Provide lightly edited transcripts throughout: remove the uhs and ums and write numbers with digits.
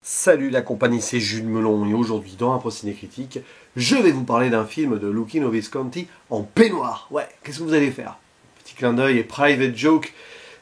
Salut la compagnie, c'est Jules Melon et aujourd'hui dans un Ciné Critique, je vais vous parler d'un film de Luchino Visconti en peignoir. Ouais, qu'est-ce que vous allez faire? Petit clin d'œil et private joke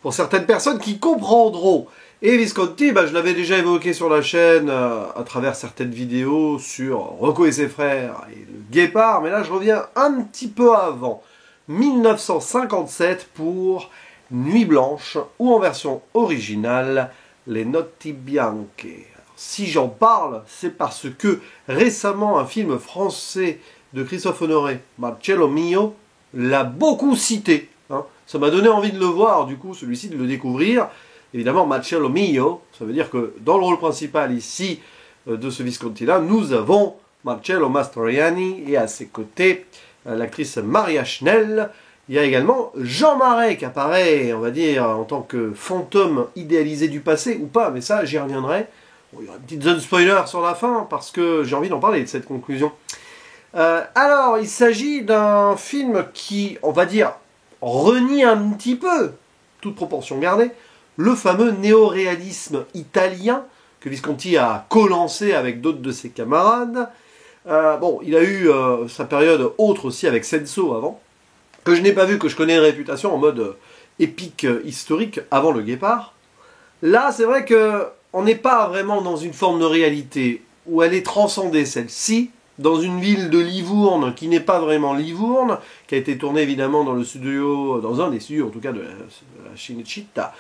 pour certaines personnes qui comprendront. Et Visconti, je l'avais déjà évoqué sur la chaîne à travers certaines vidéos sur Rocco et ses frères et le Guépard, mais là je reviens un petit peu avant, 1957 pour Nuit Blanche ou en version originale Les Notti Bianche. Si j'en parle, c'est parce que récemment un film français de Christophe Honoré, Marcello Mio, l'a beaucoup cité. Ça m'a donné envie de le voir, du coup, celui-ci, de le découvrir. Évidemment, Marcello Mio, ça veut dire que dans le rôle principal ici de ce Visconti-là, nous avons Marcello Mastroianni et à ses côtés l'actrice Maria Schnell. Il y a également Jean Marais qui apparaît, on va dire, en tant que fantôme idéalisé du passé, ou pas, mais ça, j'y reviendrai. Bon, il y aura une petite zone spoiler sur la fin, parce que j'ai envie d'en parler de cette conclusion. Alors, il s'agit d'un film qui, on va dire, renie un petit peu, toute proportion gardée, le fameux néoréalisme italien que Visconti a co-lancé avec d'autres de ses camarades. Bon, il a eu sa période autre aussi avec Senso avant, que je n'ai pas vu, que je connais une réputation en mode épique historique avant le Guépard. Là, c'est vrai que on n'est pas vraiment dans une forme de réalité où elle est transcendée, celle-ci, dans une ville de Livourne qui n'est pas vraiment Livourne, qui a été tournée évidemment dans le studio, dans un des studios en tout cas de la Cinecittà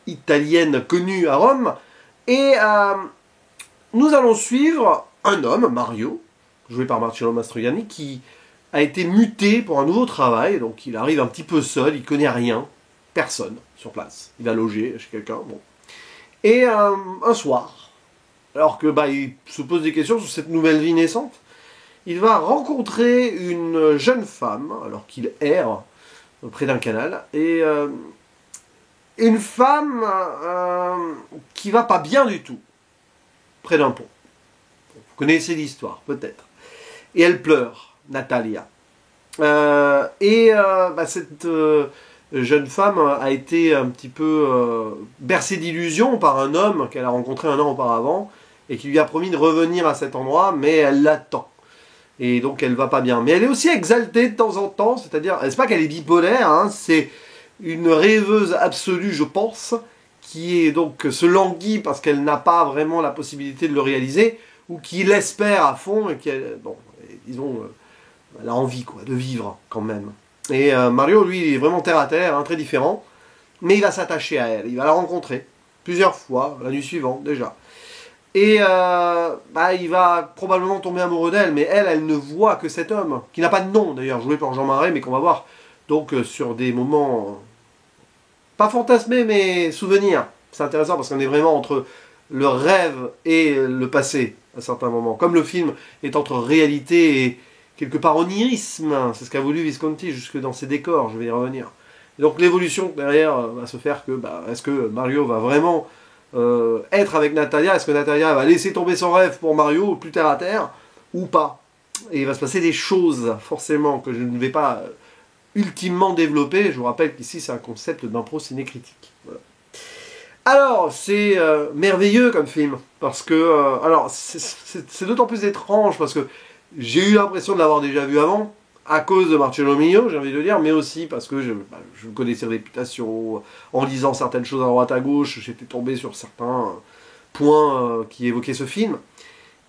italienne connue à Rome. Et nous allons suivre un homme, Mario, joué par Marcello Mastroianni, qui a été muté pour un nouveau travail, donc il arrive un petit peu seul, il connaît rien, personne sur place. Il va loger chez quelqu'un, bon. Et un soir, alors que il se pose des questions sur cette nouvelle vie naissante, il va rencontrer une jeune femme, alors qu'il erre près d'un canal, et une femme qui va pas bien du tout, près d'un pont. Vous connaissez l'histoire, peut-être. Et elle pleure, Natalia. Cette jeune femme a été un petit peu bercée d'illusions par un homme qu'elle a rencontré un an auparavant et qui lui a promis de revenir à cet endroit, mais elle l'attend. Et donc elle va pas bien. Mais elle est aussi exaltée de temps en temps, c'est-à-dire, c'est pas qu'elle est bipolaire, c'est une rêveuse absolue, je pense, qui est donc se languit parce qu'elle n'a pas vraiment la possibilité de le réaliser, ou qui l'espère à fond, et qu'elle, disons, elle a envie de vivre quand même. Et Mario, lui, il est vraiment terre à terre, très différent. Mais il va s'attacher à elle. Il va la rencontrer plusieurs fois, la nuit suivante déjà. Et il va probablement tomber amoureux d'elle. Mais elle ne voit que cet homme, qui n'a pas de nom d'ailleurs, joué par Jean Marais, mais qu'on va voir donc sur des moments, pas fantasmés, mais souvenirs. C'est intéressant parce qu'on est vraiment entre le rêve et le passé, à certains moments. Comme le film est entre réalité et quelque part onirisme, c'est ce qu'a voulu Visconti jusque dans ses décors, je vais y revenir. Et donc l'évolution derrière va se faire que, est-ce que Mario va vraiment être avec Natalia, est-ce que Natalia va laisser tomber son rêve pour Mario, plus terre à terre, ou pas? Et il va se passer des choses, forcément, que je ne vais pas ultimement développer. Je vous rappelle qu'ici c'est un concept d'impro ciné-critique. Voilà. Alors, c'est merveilleux comme film, parce que, c'est d'autant plus étrange, parce que j'ai eu l'impression de l'avoir déjà vu avant, à cause de Marcello Mio, j'ai envie de dire, mais aussi parce que je connais ses réputations, en lisant certaines choses à droite à gauche, j'étais tombé sur certains points qui évoquaient ce film.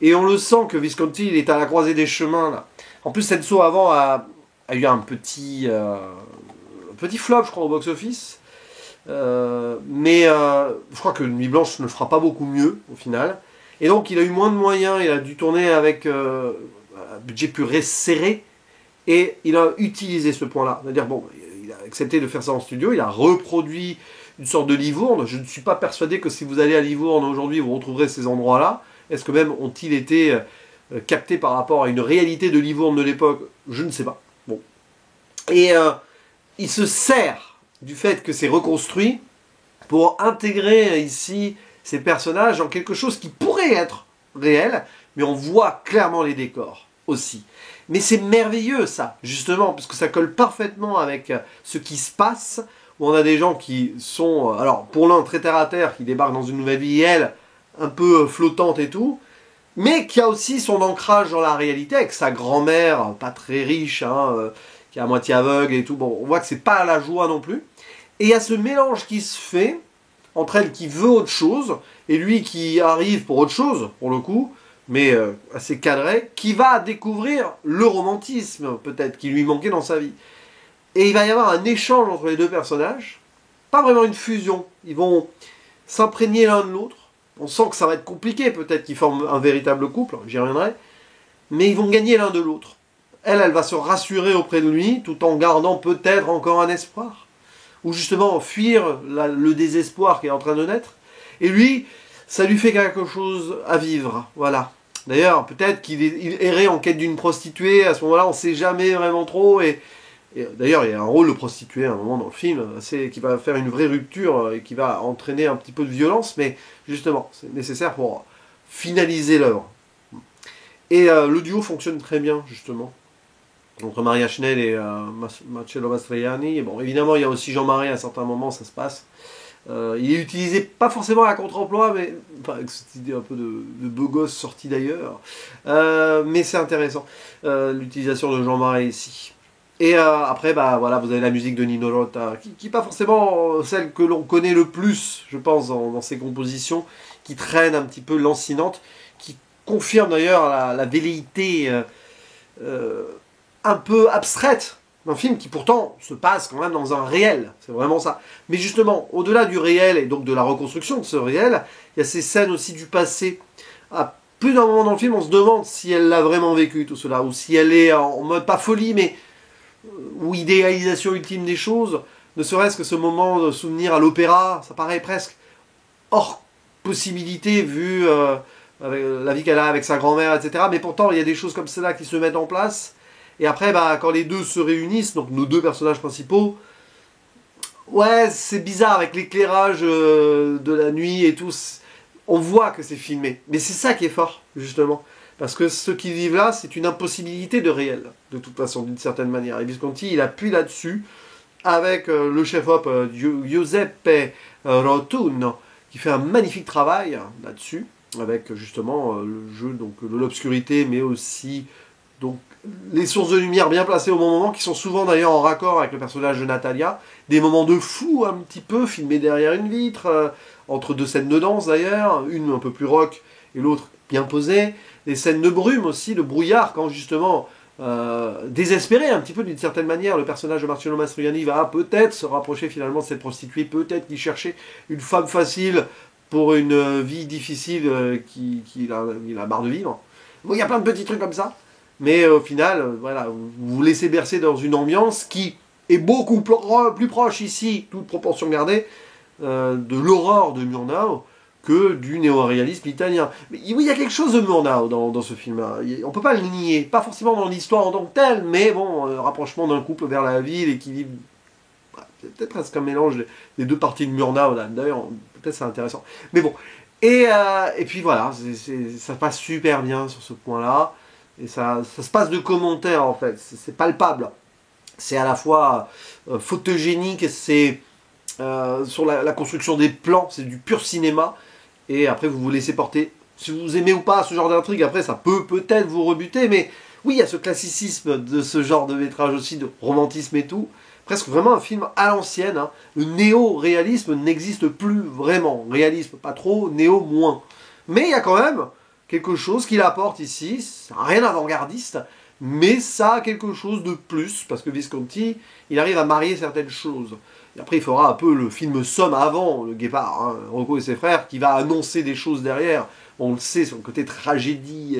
Et on le sent que Visconti, il est à la croisée des chemins, là. En plus, Senso avant a eu un petit flop, je crois, au box-office. Mais je crois que Nuit Blanche ne fera pas beaucoup mieux, au final. Et donc, il a eu moins de moyens, il a dû tourner avec un budget plus serré, et il a utilisé ce point-là. C'est-à-dire, il a accepté de faire ça en studio, il a reproduit une sorte de Livourne. Je ne suis pas persuadé que si vous allez à Livourne aujourd'hui, vous retrouverez ces endroits-là. Est-ce que même ont-ils été captés par rapport à une réalité de Livourne de l'époque? Je ne sais pas. Bon. Et il se sert du fait que c'est reconstruit pour intégrer ici ces personnages en quelque chose qui pourrait être réel, mais on voit clairement les décors aussi. Mais c'est merveilleux ça, justement, parce que ça colle parfaitement avec ce qui se passe, où on a des gens qui sont, alors pour l'un très terre à terre, qui débarquent dans une nouvelle vie, et elle, un peu flottante et tout, mais qui a aussi son ancrage dans la réalité, avec sa grand-mère, pas très riche, hein, qui est à moitié aveugle et tout. Bon, on voit que c'est pas la joie non plus. Et il y a ce mélange qui se fait entre elle qui veut autre chose, et lui qui arrive pour autre chose, pour le coup, mais assez cadré, qui va découvrir le romantisme, peut-être, qui lui manquait dans sa vie. Et il va y avoir un échange entre les deux personnages, pas vraiment une fusion. Ils vont s'imprégner l'un de l'autre. On sent que ça va être compliqué, peut-être qu'ils forment un véritable couple, j'y reviendrai, mais ils vont gagner l'un de l'autre. Elle va se rassurer auprès de lui, tout en gardant peut-être encore un espoir, ou justement fuir le désespoir qui est en train de naître. Et lui, ça lui fait quelque chose à vivre, voilà. D'ailleurs, peut-être qu'il errait en quête d'une prostituée, à ce moment-là, on ne sait jamais vraiment trop, et d'ailleurs, il y a un rôle de prostituée à un moment dans le film, qui va faire une vraie rupture et qui va entraîner un petit peu de violence, mais justement, c'est nécessaire pour finaliser l'œuvre. Et le duo fonctionne très bien, justement, entre Maria Schnell et Marcello Mastroianni. Et bon, évidemment, il y a aussi Jean-Marie, à un certain moment, ça se passe. Il est utilisé, pas forcément à contre-emploi, mais enfin, avec cette idée un peu de beau gosse sorti d'ailleurs. Mais c'est intéressant, l'utilisation de Jean-Marie ici. Et après, bah, voilà, vous avez la musique de Nino Rota, qui n'est pas forcément celle que l'on connaît le plus, je pense, dans ses compositions, qui traîne un petit peu lancinante, qui confirme d'ailleurs la velléité un peu abstraite d'un film qui pourtant se passe quand même dans un réel, c'est vraiment ça. Mais justement, au-delà du réel et donc de la reconstruction de ce réel, il y a ces scènes aussi du passé. À plus d'un moment dans le film, on se demande si elle l'a vraiment vécu tout cela, ou si elle est en mode pas folie, mais ou idéalisation ultime des choses, ne serait-ce que ce moment de souvenir à l'opéra, ça paraît presque hors possibilité vu avec la vie qu'elle a avec sa grand-mère, etc. Mais pourtant, il y a des choses comme cela qui se mettent en place. Et après, bah, quand les deux se réunissent, donc nos deux personnages principaux, ouais, c'est bizarre avec l'éclairage de la nuit et tout. On voit que c'est filmé. Mais c'est ça qui est fort, justement. Parce que ce qu'ils vivent là, c'est une impossibilité de réel, de toute façon, d'une certaine manière. Et Visconti, il appuie là-dessus, avec le chef-op Giuseppe Rotuno, qui fait un magnifique travail là-dessus, avec justement le jeu donc, de l'obscurité, mais aussi donc, les sources de lumière bien placées au bon moment, qui sont souvent d'ailleurs en raccord avec le personnage de Natalia. Des moments de fou, un petit peu, filmés derrière une vitre, entre deux scènes de danse d'ailleurs, une un peu plus rock et l'autre bien posée. Des scènes de brume aussi, de brouillard, quand justement, désespéré un petit peu d'une certaine manière, le personnage de Marcello Mastroianni va peut-être se rapprocher finalement de cette prostituée, peut-être qu'il cherchait une femme facile pour une vie difficile qu'il a marre de vivre. Bon, il y a plein de petits trucs comme ça, mais au final, voilà, vous vous laissez bercer dans une ambiance qui est beaucoup plus proche ici, toute proportion gardée, de l'horreur de Murnau, que du néo-réalisme italien. Mais oui, il y a quelque chose de Murnau dans ce film-là. On ne peut pas le nier. Pas forcément dans l'histoire en tant que telle, mais bon, rapprochement d'un couple vers la ville, équilibre. C'est peut-être presque un mélange des deux parties de Murnau. D'ailleurs, peut-être c'est intéressant. Mais bon. Et puis voilà, ça passe super bien sur ce point-là. Et ça se passe de commentaires, en fait. C'est palpable. C'est à la fois photogénique, c'est sur la construction des plans, c'est du pur cinéma. Et après, vous vous laissez porter. Si vous aimez ou pas ce genre d'intrigue, après, ça peut peut-être vous rebuter. Mais oui, il y a ce classicisme de ce genre de métrage aussi, de romantisme et tout. Presque vraiment un film à l'ancienne. Hein. Le néo-réalisme n'existe plus vraiment. Réalisme, pas trop. Néo, moins. Mais il y a quand même quelque chose qu'il apporte ici. C'est rien d'avant-gardiste. Mais ça a quelque chose de plus. Parce que Visconti, il arrive à marier certaines choses. Et après, il fera un peu le film somme avant le Guépard, hein, Rocco et ses frères, qui va annoncer des choses derrière. On le sait, sur le côté tragédie,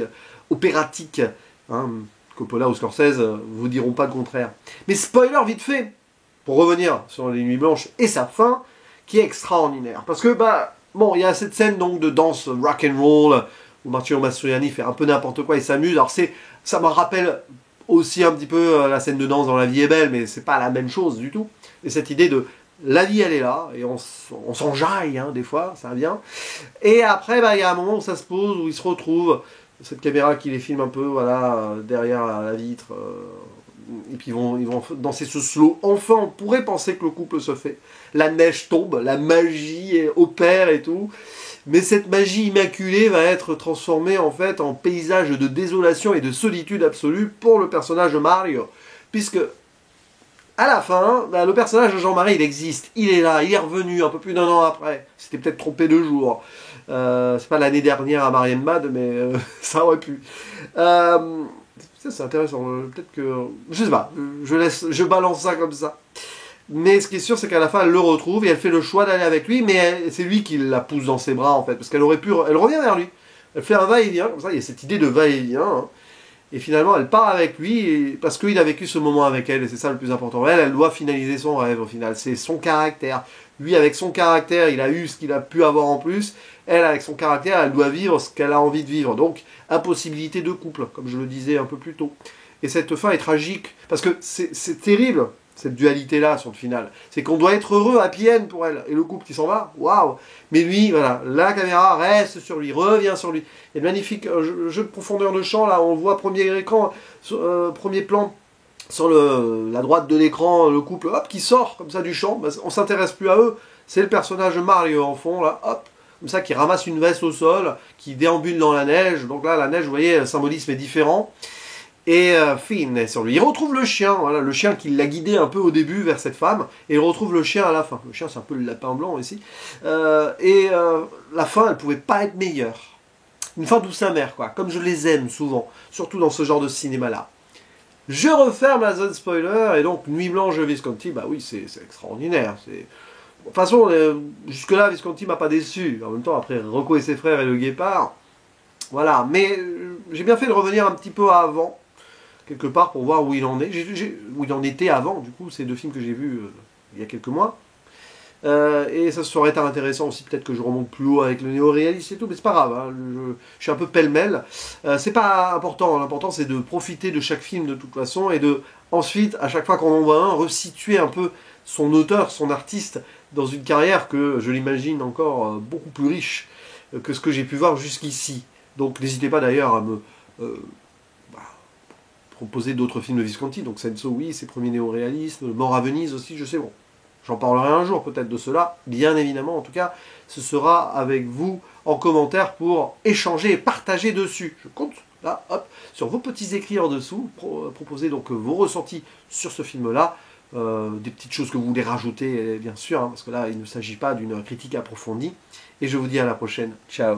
opératique. Hein, Coppola ou Scorsese vous diront pas le contraire. Mais spoiler vite fait, pour revenir sur Les Nuits Blanches et sa fin, qui est extraordinaire. Parce que, bah, bon, il y a cette scène donc de danse rock and roll, où Marcello Mastroianni fait un peu n'importe quoi, il s'amuse. Alors ça me rappelle aussi un petit peu la scène de danse dans La Vie est belle, mais c'est pas la même chose du tout. Et cette idée de la vie elle est là, et on s'enjaille hein, des fois, ça vient. Et après, bah, il y a un moment où ça se pose, où ils se retrouvent, cette caméra qui les filme un peu, voilà, derrière la vitre, et puis ils vont danser ce slow. Enfin, on pourrait penser que le couple se fait. La neige tombe, la magie opère et tout. Mais cette magie immaculée va être transformée en fait en paysage de désolation et de solitude absolue pour le personnage de Mario. Puisque, à la fin, bah, le personnage de Jean-Marie, il existe. Il est là, il est revenu un peu plus d'1 an après. C'était peut-être trompé de jour. C'est pas l'année dernière à Marienbad, mais ça aurait pu. C'est intéressant. Peut-être que... Je sais pas. Je balance ça comme ça. Mais ce qui est sûr, c'est qu'à la fin, elle le retrouve et elle fait le choix d'aller avec lui, mais c'est lui qui la pousse dans ses bras, en fait, parce qu'elle aurait pu... Elle revient vers lui. Elle fait un va-et-vient, comme ça, il y a cette idée de va-et-vient, hein. Et finalement, elle part avec lui, parce qu'il a vécu ce moment avec elle, et c'est ça le plus important. Elle doit finaliser son rêve, au final. C'est son caractère. Lui, avec son caractère, il a eu ce qu'il a pu avoir en plus. Elle, avec son caractère, elle doit vivre ce qu'elle a envie de vivre. Donc, impossibilité de couple, comme je le disais un peu plus tôt. Et cette fin est tragique, parce que c'est terrible, cette dualité-là, sur le final. C'est qu'on doit être heureux, happy end pour elle. Et le couple qui s'en va, waouh. Mais lui, voilà, la caméra reste sur lui, revient sur lui. Il y a de magnifiques jeux de profondeur de champ, là, on voit premier écran, premier plan, sur la droite de l'écran, le couple, hop, qui sort comme ça du champ. Ben, on s'intéresse plus à eux. C'est le personnage de Mario en fond, là, hop, comme ça, qui ramasse une veste au sol, qui déambule dans la neige. Donc là, la neige, vous voyez, le symbolisme est différent. Et Finn est sur lui. Il retrouve le chien, voilà, le chien qui l'a guidé un peu au début vers cette femme, et il retrouve le chien à la fin. Le chien, c'est un peu le lapin blanc ici. La fin, elle pouvait pas être meilleure. Une fin douce amère, quoi, comme je les aime souvent, surtout dans ce genre de cinéma-là. Je referme la zone spoiler, et donc Nuit Blanche de Visconti, bah oui, c'est extraordinaire. De toute façon, jusque-là, Visconti m'a pas déçu. En même temps, après Rocco et ses frères et le guépard, voilà. Mais j'ai bien fait de revenir un petit peu avant, quelque part, pour voir où il en est. Où il en était avant, du coup, ces deux films que j'ai vus il y a quelques mois. Et ça serait intéressant aussi, peut-être que je remonte plus haut avec le néo-réaliste et tout, mais c'est pas grave, hein, je suis un peu pêle-mêle. C'est pas important, l'important c'est de profiter de chaque film de toute façon, et de, ensuite, à chaque fois qu'on en voit un, resituer un peu son auteur, son artiste, dans une carrière que je l'imagine encore beaucoup plus riche que ce que j'ai pu voir jusqu'ici. Donc n'hésitez pas d'ailleurs à me proposer d'autres films de Visconti, donc Senso, oui, ses premiers néo-réalismes, Mort à Venise aussi, je sais, bon. J'en parlerai un jour peut-être de cela, bien évidemment. En tout cas, ce sera avec vous en commentaire pour échanger et partager dessus. Je compte là, hop, sur vos petits écrits en dessous. Proposer donc vos ressentis sur ce film-là. Des petites choses que vous voulez rajouter, bien sûr, hein, parce que là, il ne s'agit pas d'une critique approfondie. Et je vous dis à la prochaine. Ciao.